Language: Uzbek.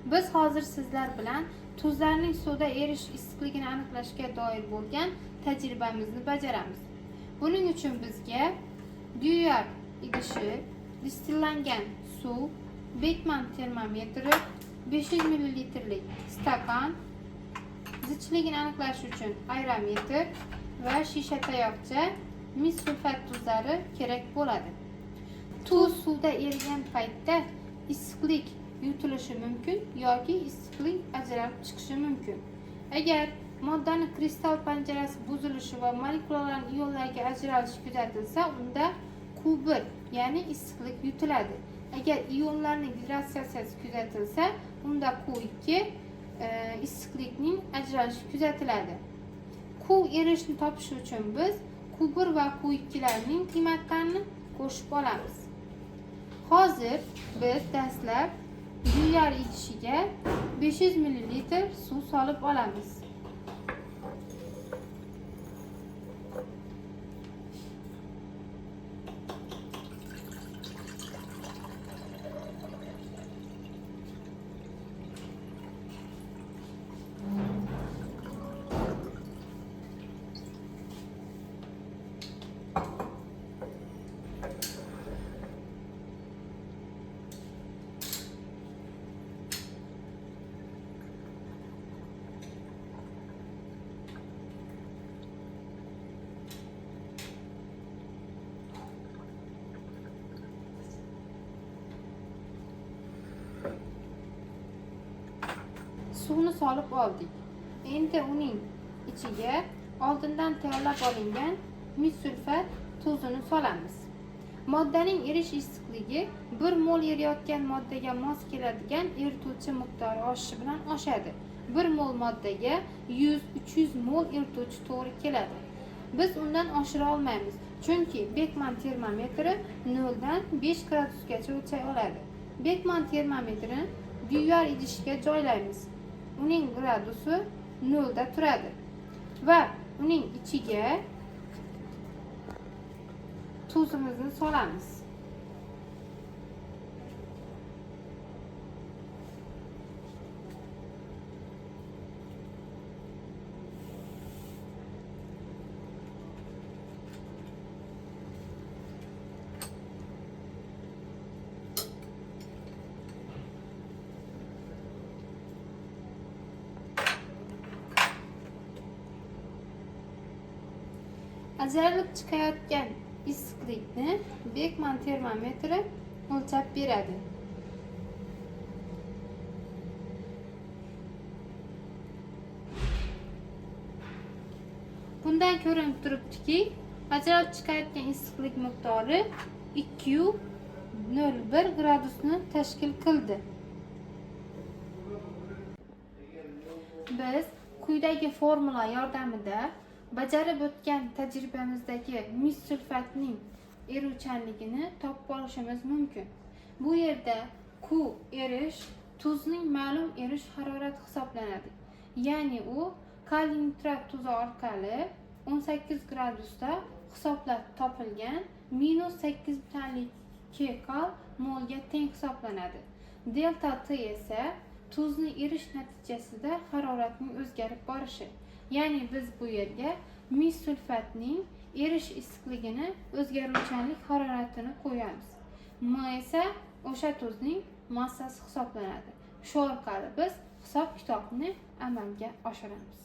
Biz hozir sizlar bilan tuzlarning suvda erish issiqligini aniqlashga doir bo'lgan tajribamizni bajaramiz. Buning uchun bizga Duyar idishi, distillangan suv, Beckman termometri, 500 ml stakan, zichligini aniqlash uchun aerometr va shisha tayoqcha, mis sulfat tuzlari kerak bo'ladi. Tuz suvda erigan paytda issiqlik yutilishi mumkin yoki issiqlik ajralib chiqishi mumkin. Agar moddaning kristal panjarasi buzilishi va molekulalar ionlarga ajralishi kuzatilsa, unda Q1 ya'ni issiqlik yutiladi. Agar ionlarning gidratsiyasi kuzatilsa, unda Q2 issiqlikning ajralishi kuzatiladi. Q erishni topish uchun biz Q1 va Q2larning qiymatlarini qo'shib olamiz. Hozir biz dastlab Duyar idishiga 500 ml suv solib olamiz. Suvni solib oldik. Endi uning ichiga oldindan tayyorlab olingan mis sulfat tuzini solamiz. Moddaning erish issiqligi 1 mol eriyotgan moddaga mos keladigan erituvchi miqdori oshishi bilan oshadi. 1 mol moddaga 100-300 mol erituvchi to'g'ri keladi. Biz undan oshira olmaymiz, chunki Beckman termometri 0 dan 5 gradusgacha o'lchay oladi. Beckman termometrini Duyar idishiga joylaymiz. Uning gradusi 0 da turadi va uning ichiga tuzimizni solamiz. Ajralib chiqayotgan issiqlikni Beckman termometri o'lchab beradi. Bundan ko'rinib turibdiki, ajralib chiqayotgan issiqlik miqdori 201 gradusni tashkil qildi. Biz quyidagi formula yordamida bajarib o'tgan tajribamizdagi mis sulfatning eruvchanligini topib olishimiz mumkin. Bu yerda Q erish tuzning ma'lum erish harorati hisoblanadi. Ya'ni u kaliy nitrat tuzi orqali 18 gradusda hisoblab topilgan -8,2 kal molga teng hisoblanadi. Delta T esa tuzni erish natijasida haroratning o'zgarib borishi. Ya'ni biz bu yerga mis sulfatning erish issiqligini o'zgaruvchanlik haroratini qo'yamiz. M esa o'sha tuzning massasi hisoblanadi. Shu orqali biz hisob-kitobni amalga oshiramiz.